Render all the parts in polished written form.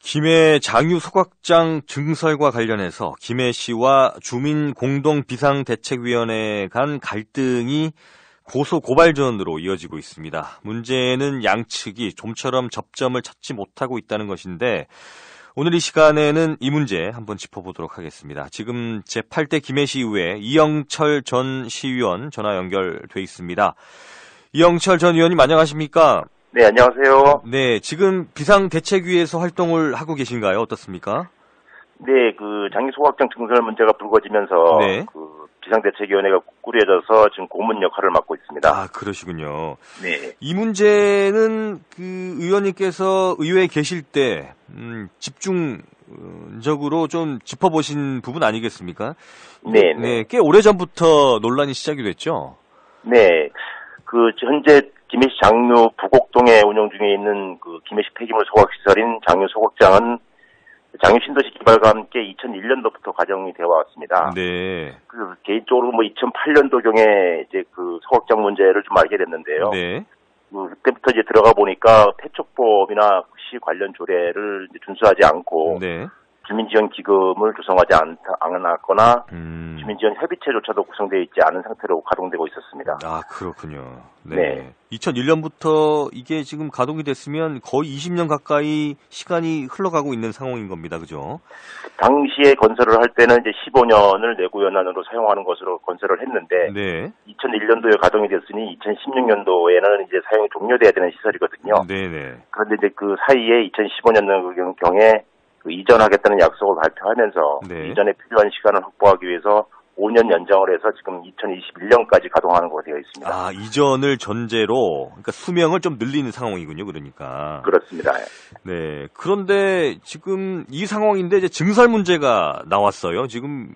김해 장유 소각장 증설과 관련해서 김해 시와 주민 공동 비상대책위원회 간 갈등이 고소 고발전으로 이어지고 있습니다. 문제는 양측이 좀처럼 접점을 찾지 못하고 있다는 것인데 오늘 이 시간에는 이 문제 한번 짚어보도록 하겠습니다. 지금 제8대 김해시의회 이영철 전 시의원 전화 연결돼 있습니다. 이영철 전 의원님 안녕하십니까? 네, 안녕하세요. 네, 지금 비상대책위에서 활동을 하고 계신가요? 어떻습니까? 네, 장유 소각장 증설 문제가 불거지면서 네. 비상대책위원회가 꾸려져서 지금 고문 역할을 맡고 있습니다. 아, 그러시군요. 네. 이 문제는 의원님께서 의회에 계실 때 집중적으로 좀 짚어보신 부분 아니겠습니까? 네, 네, 꽤 오래전부터 논란이 시작이 됐죠. 네, 현재 김해시 장유 부곡동에 운영 중에 있는 김해시 폐기물 소각시설인 장유 소각장은 장유 신도시 개발과 함께 2001년도부터 가정이 되어 왔습니다. 네. 개인적으로 2008년도경에 이제 소각장 문제를 좀 알게 됐는데요. 네. 그때부터 이제 들어가 보니까 폐촉법이나 시 관련 조례를 이제 준수하지 않고 네. 주민지원 기금을 구성하지 않았거나 주민지원 협의체조차도 구성되어 있지 않은 상태로 가동되고 있었습니다. 아, 그렇군요. 네. 네. 2001년부터 이게 지금 가동이 됐으면 거의 20년 가까이 시간이 흘러가고 있는 상황인 겁니다. 그죠? 당시에 건설을 할 때는 이제 15년을 내구연한으로 사용하는 것으로 건설을 했는데 네. 2001년도에 가동이 됐으니 2016년도에는 이제 사용이 종료돼야 되는 시설이거든요. 네네. 그런데 이제 그 사이에 2015년경에 이전하겠다는 약속을 발표하면서 네. 이전에 필요한 시간을 확보하기 위해서 5년 연장을 해서 지금 2021년까지 가동하는 것으로 되어 있습니다. 아, 이전을 전제로, 그러니까 수명을 좀 늘리는 상황이군요, 그러니까. 그렇습니다. 네. 그런데 지금 이 상황인데 이제 증설 문제가 나왔어요. 지금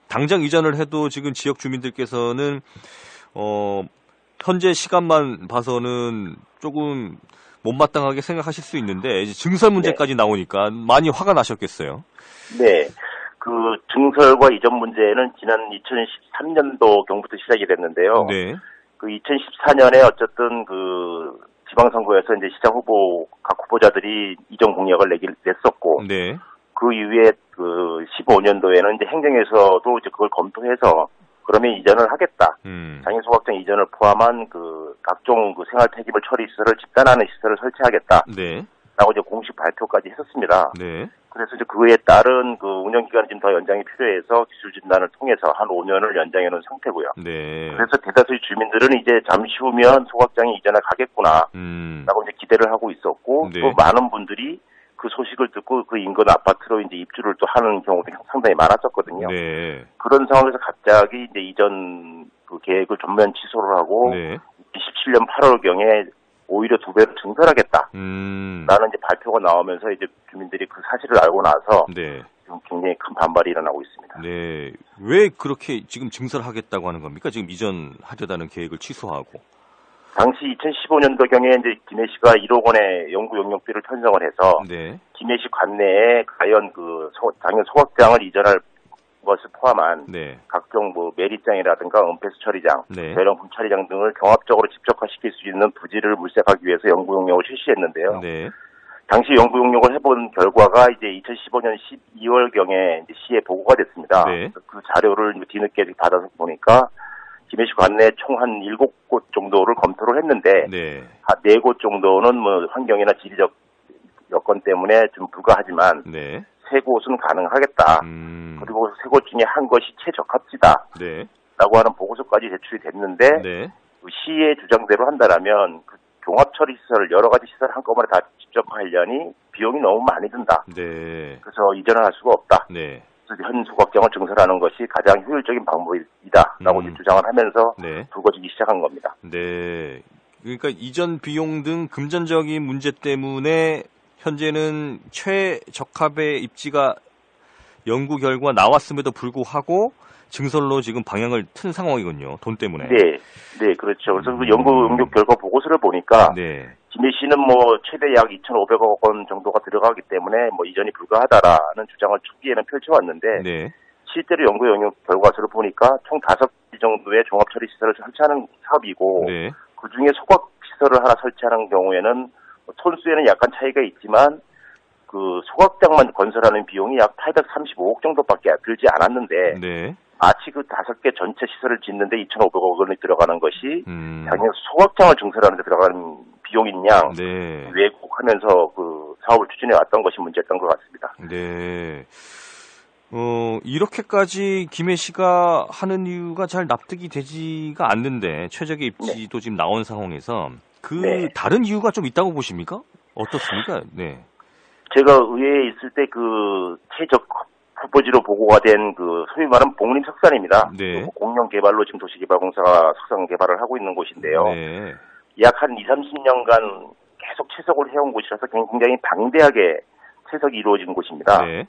당장 이전을 해도 지금 지역 주민들께서는, 현재 시간만 봐서는 조금 못마땅하게 생각하실 수 있는데, 이제 증설 문제까지 나오니까 많이 화가 나셨겠어요. 네. 증설과 이전 문제는 지난 2013년도경부터 시작이 됐는데요. 네. 2014년에 어쨌든 지방선거에서 이제 시장 후보, 각 후보자들이 이전 공약을 냈었고, 네. 그 이후에 15년도에는 이제 행정에서도 이제 그걸 검토해서 그러면 이전을 하겠다. 장유 소각장 이전을 포함한 각종 생활 폐기물 처리 시설을 집단화하는 시설을 설치하겠다. 네. 라고 이제 공식 발표까지 했었습니다. 네. 그래서 이제 그에 따른 운영 기간이 좀 더 연장이 필요해서 기술 진단을 통해서 한 5년을 연장해 놓은 상태고요. 네. 그래서 대다수의 주민들은 이제 잠시 후면 소각장이 이전을 가겠구나. 라고 이제 기대를 하고 있었고, 네. 또 많은 분들이 그 소식을 듣고 그 인근 아파트로 이제 입주를 또 하는 경우도 상당히 많았었거든요. 네. 그런 상황에서 갑자기 이제 이전 계획을 전면 취소를 하고, 네. 27년 8월경에 오히려 2배로 증설하겠다. 라는 이제 발표가 나오면서 이제 주민들이 그 사실을 알고 나서 네. 지금 굉장히 큰 반발이 일어나고 있습니다. 네. 왜 그렇게 지금 증설하겠다고 하는 겁니까? 지금 이전하려다는 계획을 취소하고. 당시 2015년도경에 이제 김해시가 1억 원의 연구 용역비를 편성을 해서 네. 김해시 관내에 과연 장유 소각장을 이전할 것을 포함한 네. 각종 매립장이라든가 은폐수 처리장, 네. 대령품 처리장 등을 경합적으로 집적화시킬 수 있는 부지를 물색하기 위해서 연구 용역을 실시했는데요. 네. 당시 연구 용역을 해본 결과가 이제 2015년 12월경에 이제 시에 보고가 됐습니다. 네. 그 자료를 뒤늦게 받아서 보니까 김해시 관내 총 한 7곳 정도를 검토를 했는데 네. 한 4곳 정도는 환경이나 지리적 여건 때문에 좀 불가하지만 네. 3곳은 가능하겠다. 그리고 3곳 중에 한 것이 최적합지다. 네. 라고 하는 보고서까지 제출이 됐는데 네. 시의 주장대로 한다면 종합처리시설 여러 가지 시설 한꺼번에 다 집적하려니 비용이 너무 많이 든다. 네. 그래서 이전을 할 수가 없다. 네. 그래서 현 소각장을 증설하는 것이 가장 효율적인 방법이다라고 주장을 하면서 네. 불거지기 시작한 겁니다. 네. 그러니까 이전 비용 등 금전적인 문제 때문에 현재는 최적합의 입지가 연구 결과 나왔음에도 불구하고 증설로 지금 방향을 튼 상황이군요. 돈 때문에. 네, 네, 그렇죠. 그래서 그 연구 응급 결과 보고서를 보니까 네. 김해시는 최대 약 2,500억 원 정도가 들어가기 때문에 이전이 불가하다라는 주장을 초기에는 펼쳐왔는데 네. 실제로 연구 영역 결과서를 보니까 총 5개 정도의 종합처리 시설을 설치하는 사업이고 네. 그중에 소각 시설을 하나 설치하는 경우에는 톤수에는 약간 차이가 있지만 그 소각장만 건설하는 비용이 약 835억 정도밖에 들지 않았는데 네. 마치 그 5개 전체 시설을 짓는데 2,500억 원이 들어가는 것이 당연히 소각장을 증설하는 데 들어가는 비용인 양 네. 왜곡하면서 그 사업을 추진해 왔던 것이 문제였던 것 같습니다. 네. 이렇게까지 김해 씨가 하는 이유가 잘 납득이 되지가 않는데 최적의 입지도 지금 나온 상황에서 다른 이유가 좀 있다고 보십니까? 어떻습니까? 네. 제가 의회에 있을 때 그 최적 후보지로 보고가 된 그 소위 말하는 복림석산입니다. 네. 공영 개발로 지금 도시개발공사가 석산 개발을 하고 있는 곳인데요. 네. 약 한 30년간 계속 채석을 해온 곳이라서 굉장히 방대하게 채석이 이루어진 곳입니다. 네.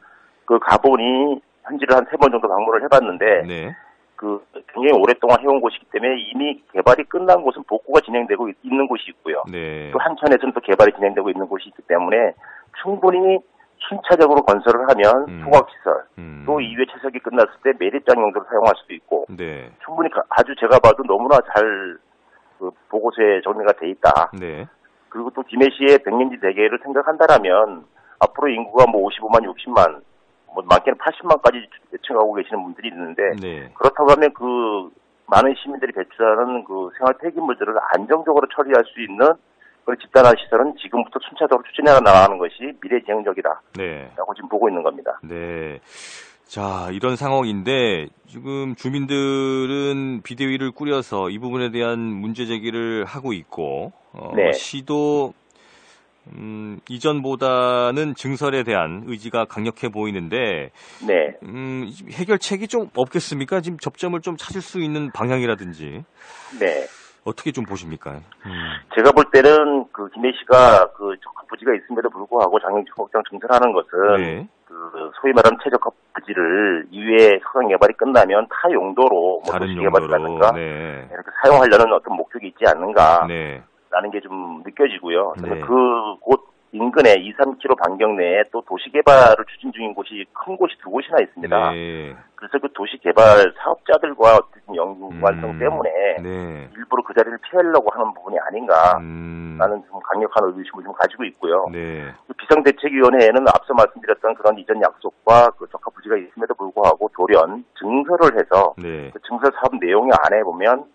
그 가보니 현지를 한 3번 정도 방문을 해봤는데 네. 그 굉장히 오랫동안 해온 곳이기 때문에 이미 개발이 끝난 곳은 복구가 진행되고 있는 곳이 있고요. 네. 또 한천에서는 또 개발이 진행되고 있는 곳이 있기 때문에 충분히 순차적으로 건설을 하면 소각시설 또 이외 채석이 끝났을 때 매립장 용도로 사용할 수도 있고 네. 충분히 아주 제가 봐도 너무나 잘 그 보고서에 정리가 돼 있다. 네. 그리고 또 김해시의 백년지 대계를 생각한다라면 앞으로 인구가 뭐 55만, 60만, 뭐 많게는 80만까지 예측하고 계시는 분들이 있는데 네. 그렇다고 하면 그 많은 시민들이 배출하는 그 생활 폐기물들을 안정적으로 처리할 수 있는 그런 집단화 시설은 지금부터 순차적으로 추진해 나가는 것이 미래지향적이다. 네. 라고 지금 보고 있는 겁니다. 네. 자, 이런 상황인데 지금 주민들은 비대위를 꾸려서 이 부분에 대한 문제 제기를 하고 있고 네. 시도 이전보다는 증설에 대한 의지가 강력해 보이는데 네. 해결책이 좀 없겠습니까? 지금 접점을 좀 찾을 수 있는 방향이라든지. 네. 어떻게 좀 보십니까? 제가 볼 때는 그 김해시가 그 적합 부지가 있음에도 불구하고 장애인소각장 증설하는 것은 네. 그 소위 말하는 최적합 부지를 이외에 석양 개발이 끝나면 타 용도로 뭐 다른 도시 용도로 개발이라든가 네. 이렇게 사용하려는 어떤 목적이 있지 않는가 네. 라는 게 좀 느껴지고요. 네. 그곳 인근에 2, 3km 반경 내에 또 도시 개발을 추진 중인 곳이 큰 곳이 2곳이나 있습니다. 네. 그래서 그 도시 개발 사업자들과 어떤 연관성 때문에 네. 일부러 그 자리를 피하려고 하는 부분이 아닌가 라는 좀 강력한 의심을 좀 가지고 있고요. 네. 그 비상대책위원회에는 앞서 말씀드렸던 그런 이전 약속과 그 적합 부지가 있음에도 불구하고 돌연 증설을 해서 네. 그 증설 사업 내용의 안에 보면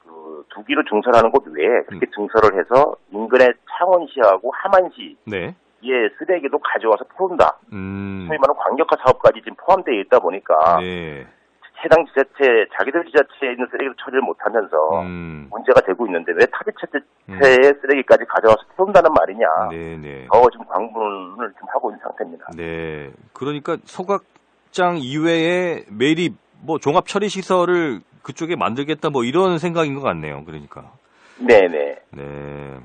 그 두기로 증설하는 곳 외에 그렇게 증설을 해서 인근의 창원시하고 함안시 네. 예, 쓰레기도 가져와서 풀은다. 소위 말하는 광역화 사업까지 지금 포함되어 있다 보니까 네. 해당 지자체, 자기들 지자체에 있는 쓰레기를 처리를 못하면서 문제가 되고 있는데 왜 타 지자체의 쓰레기까지 가져와서 풀은다는 말이냐. 네네. 더 지금 광분을 좀 하고 있는 상태입니다. 네. 그러니까 소각장 이외에 매립, 뭐 종합 처리 시설을 그쪽에 만들겠다 뭐 이런 생각인 것 같네요. 그러니까. 네네. 네.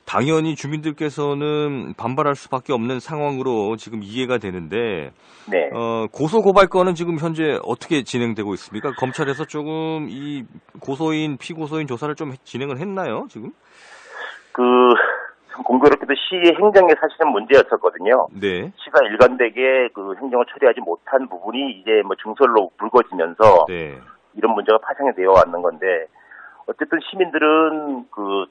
당연히 주민들께서는 반발할 수밖에 없는 상황으로 지금 이해가 되는데, 네. 고소 고발 건은 지금 현재 어떻게 진행되고 있습니까? 검찰에서 조금 이 고소인, 피고소인 조사를 좀 진행을 했나요, 지금? 참 공교롭게도 시의 행정에 사실은 문제였었거든요. 네. 시가 일관되게 그 행정을 처리하지 못한 부분이 이제 뭐 증설로 불거지면서 네. 이런 문제가 파생이 되어 왔는 건데, 어쨌든 시민들은 그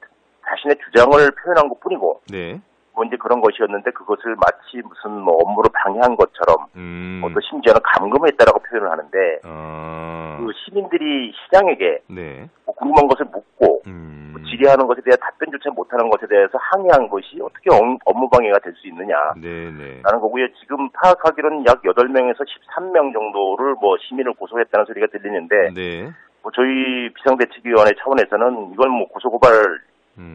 자신의 주장을 표현한 것 뿐이고, 네. 뭐 이제 그런 것이었는데 그것을 마치 무슨 뭐 업무를 방해한 것처럼, 또 심지어는 감금했다라고 표현을 하는데, 그 시민들이 시장에게 네. 뭐 궁금한 것을 묻고, 뭐 질의하는 것에 대해 답변조차 못하는 것에 대해서 항의한 것이 어떻게 업무 방해가 될 수 있느냐. 네네. 라는 거고요. 지금 파악하기로는 약 8명에서 13명 정도를 뭐 시민을 고소했다는 소리가 들리는데, 네. 뭐 저희 비상대책위원회 차원에서는 이건 뭐 고소고발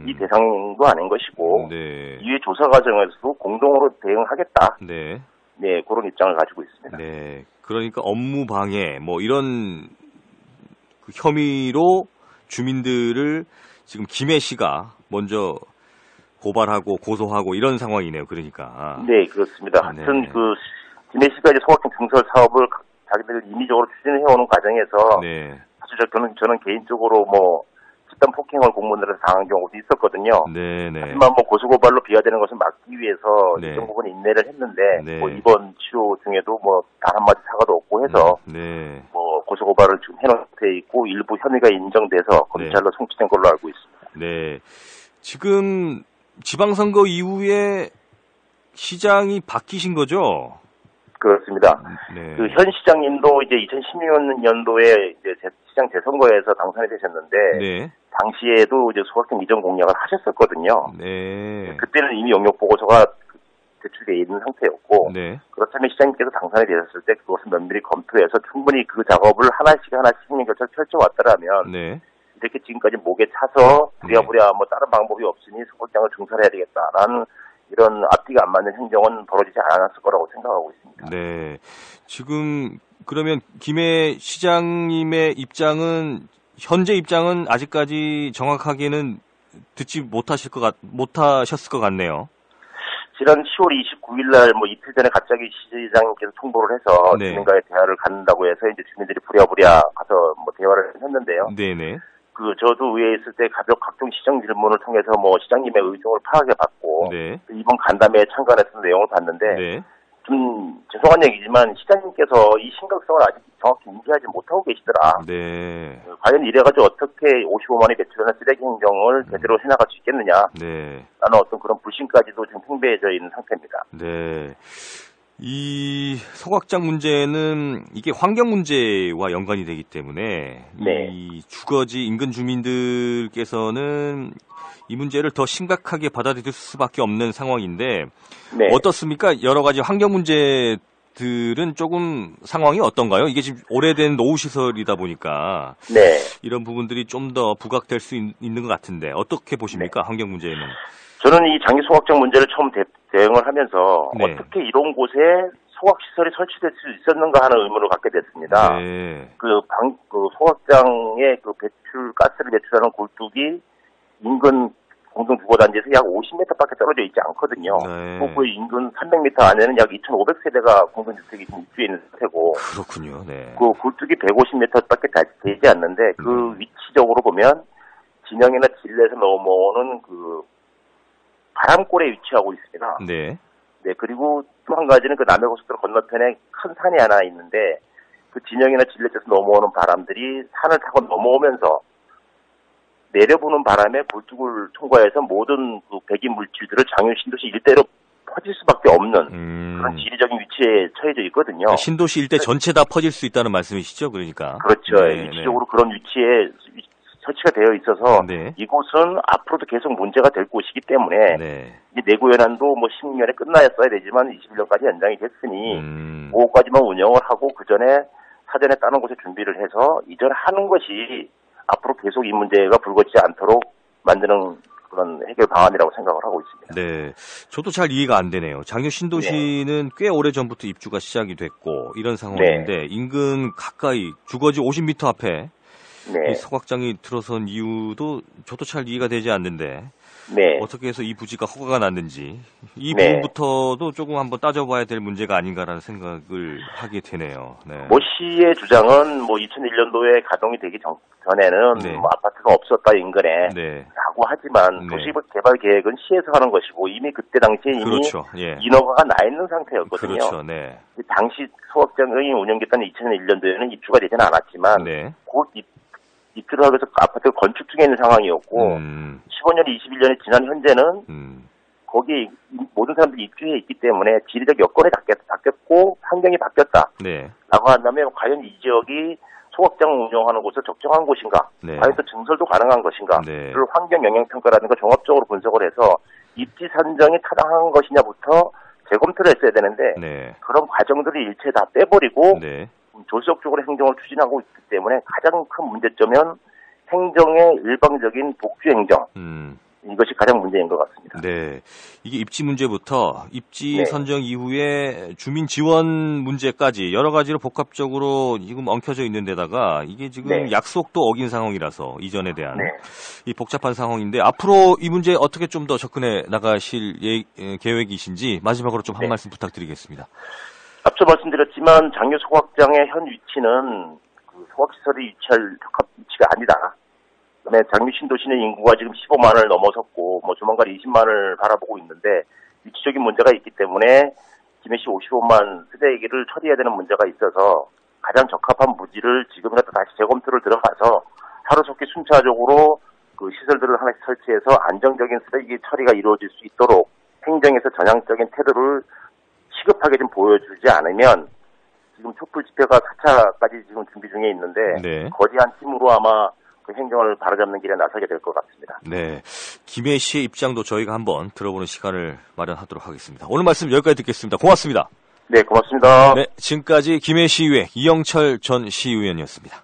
이 대상도 아닌 것이고, 네. 이후에 조사 과정에서도 공동으로 대응하겠다. 네. 네, 그런 입장을 가지고 있습니다. 네. 그러니까 업무 방해, 뭐 이런 그 혐의로 주민들을 지금 김해시가 먼저 고발하고 고소하고 이런 상황이네요. 그러니까. 네, 그렇습니다. 하여튼 그 김해시가 이제 소각장 증설 사업을 자기들 임의적으로 추진해오는 과정에서 네. 사실 저는 개인적으로 뭐 집단 폭행을 공무원들에서 당한 경우도 있었거든요. 네네. 하지만 뭐 고소고발로 비화되는 것을 막기 위해서 네. 일정 부분 인내를 했는데 네. 뭐 이번 치료 중에도 뭐 단 한마디 사과도 없고 해서 네. 뭐 고소고발을 지금 해놓은 데 있고 일부 혐의가 인정돼서 검찰로 송치된 걸로 알고 있습니다. 네. 지금 지방선거 이후에 시장이 바뀌신 거죠? 그렇습니다. 네. 그 현 시장님도 이제 2016년도에 이제 시장 재선거에서 당선이 되셨는데, 네. 당시에도 이제 소각장 이전 공약을 하셨었거든요. 네. 그때는 이미 용역 보고서가 제출되어 있는 상태였고, 네. 그렇다면 시장님께서 당선이 되셨을 때 그것을 면밀히 검토해서 충분히 그 작업을 하나씩 행정 결정을 펼쳐왔더라면, 네. 이렇게 지금까지 목에 차서 부랴부랴 뭐 다른 방법이 없으니 소각장을 증설해야 되겠다라는 이런 앞뒤가 안 맞는 행정은 벌어지지 않았을 거라고 생각하고 있습니다. 네. 지금 그러면 김해 시장님의 입장은 현재 입장은 아직까지 정확하게는 듣지 못하셨을 것 같네요. 지난 10월 29일 날 뭐 이틀 전에 갑자기 시장님께서 통보를 해서 네. 주민과의 대화를 갖는다고 해서 이제 주민들이 부랴부랴 가서 뭐 대화를 했는데요. 네네. 저도 의회에 있을 때 각종 시정 질문을 통해서 뭐 시장님의 의중을 파악해 봤고, 네. 이번 간담회에 참관해서 내용을 봤는데, 네. 좀 죄송한 얘기지만 시장님께서 이 심각성을 아직 정확히 인지하지 못하고 계시더라. 네. 과연 이래가지고 어떻게 55만 원이 배출하는 쓰레기 행정을 제대로 해나갈 수 있겠느냐. 네. 라는 어떤 그런 불신까지도 지금 팽배해져 있는 상태입니다. 네. 이 소각장 문제는 이게 환경 문제와 연관이 되기 때문에 네. 이 주거지 인근 주민들께서는 이 문제를 더 심각하게 받아들일 수밖에 없는 상황인데 네. 어떻습니까? 여러 가지 환경 문제들은 조금 상황이 어떤가요? 이게 지금 오래된 노후시설이다 보니까 네. 이런 부분들이 좀 더 부각될 수 있는 것 같은데 어떻게 보십니까? 네. 환경 문제는. 저는 이 장기 소각장 문제를 처음 대응을 하면서 네. 어떻게 이런 곳에 소각시설이 설치될 수 있었는가 하는 의문을 갖게 됐습니다. 네. 소각장의 가스를 배출하는 굴뚝이 인근 공동주거단지에서 약 50m밖에 떨어져 있지 않거든요. 네. 그 인근 300m 안에는 약 2,500세대가 공동주택이 지금 입주해 있는 상태고. 그렇군요. 네. 그 굴뚝이 150m밖에 되지 않는데 그 위치적으로 보면 진영이나 진례에서 넘어오는 바람골에 위치하고 있습니다. 네. 네, 그리고 또 한 가지는 남해고속도로 건너편에 큰 산이 하나 있는데 그 진영이나 진례에서 넘어오는 바람들이 산을 타고 넘어오면서 내려부는 바람에 굴뚝을 통과해서 모든 배기 물질들을 장유 신도시 일대로 퍼질 수밖에 없는 그런 지리적인 위치에 처해져 있거든요. 그러니까 신도시 일대 전체 다 퍼질 수 있다는 말씀이시죠, 그러니까? 그렇죠. 네, 위치적으로 네. 그런 위치에 설치가 되어 있어서 네. 이곳은 앞으로도 계속 문제가 될 곳이기 때문에 네. 내구 연한도 뭐 16년에 끝나야 되지만 21년까지 연장이 됐으니 그거까지만 운영을 하고 그 전에 사전에 다른 곳에 준비를 해서 이전하는 것이 앞으로 계속 이 문제가 불거지지 않도록 만드는 그런 해결 방안이라고 생각을 하고 있습니다. 네, 저도 잘 이해가 안 되네요. 장유 신도시는 네. 꽤 오래 전부터 입주가 시작이 됐고 이런 상황인데 네. 인근 가까이 주거지 50m 앞에 네. 이 소각장이 들어선 이유도 저도 잘 이해가 되지 않는데 네. 어떻게 해서 이 부지가 허가가 났는지 이 네. 부분부터도 조금 한번 따져봐야 될 문제가 아닌가라는 생각을 하게 되네요. 네. 모 씨의 주장은 뭐 2001년도에 가동이 되기 전에는 네. 뭐 아파트가 없었다 인근에 네. 라고 하지만 도시개발 계획은 시에서 하는 것이고 이미 그때 당시에 이미 그렇죠. 예. 인허가가 나 있는 상태였거든요. 그렇죠. 네. 당시 소각장이 운영됐던 2001년도에는 입주가 되지는 않았지만 네. 곧 입주를 하기 위해서 아파트가 건축 중에 있는 상황이었고 15년, 21년에 지난 현재는 거기에 모든 사람들이 입주해 있기 때문에 지리적 여건이 바뀌었고 환경이 바뀌었다. 네. 라고 한다면 과연 이 지역이 소각장을 운영하는 곳을 적정한 곳인가? 네. 과연 또 증설도 가능한 것인가? 네. 를 환경 영향평가라는 걸 종합적으로 분석을 해서 입지 산정이 타당한 것이냐부터 재검토를 했어야 되는데 네. 그런 과정들을 일체 다 빼버리고 네. 조속적으로 행정을 추진하고 있기 때문에 가장 큰 문제점은 행정의 일방적인 독주 행정. 이것이 가장 문제인 것 같습니다. 네. 이게 입지 문제부터 입지 네. 선정 이후에 주민 지원 문제까지 여러 가지로 복합적으로 지금 엉켜져 있는 데다가 이게 지금 네. 약속도 어긴 상황이라서 이전에 대한 네. 이 복잡한 상황인데 앞으로 이 문제에 어떻게 좀 더 접근해 나가실 계획이신지 마지막으로 좀 한 네. 말씀 부탁드리겠습니다. 앞서 말씀드렸지만 장유 소각장의 현 위치는 소각시설이 위치할 적합 위치가 아니다. 그다음에 장유 신도시의 인구가 지금 15만을 넘어섰고 조만간 20만을 바라보고 있는데 위치적인 문제가 있기 때문에 김해시 55만 세대에게를 처리해야 되는 문제가 있어서 가장 적합한 부지를 지금이라도 다시 재검토를 들어가서 하루속히 순차적으로 그 시설들을 하나씩 설치해서 안정적인 쓰레기 처리가 이루어질 수 있도록 행정에서 전향적인 태도를 시급하게 좀 보여주지 않으면 지금 촛불 집회가 4차까지 지금 준비 중에 있는데 네. 거대한 힘으로 아마 그 행정을 바로잡는 길에 나서게 될 것 같습니다. 네, 김해 씨의 입장도 저희가 한번 들어보는 시간을 마련하도록 하겠습니다. 오늘 말씀 여기까지 듣겠습니다. 고맙습니다. 네, 고맙습니다. 네, 지금까지 김해 시의회 이영철 전 시의원이었습니다.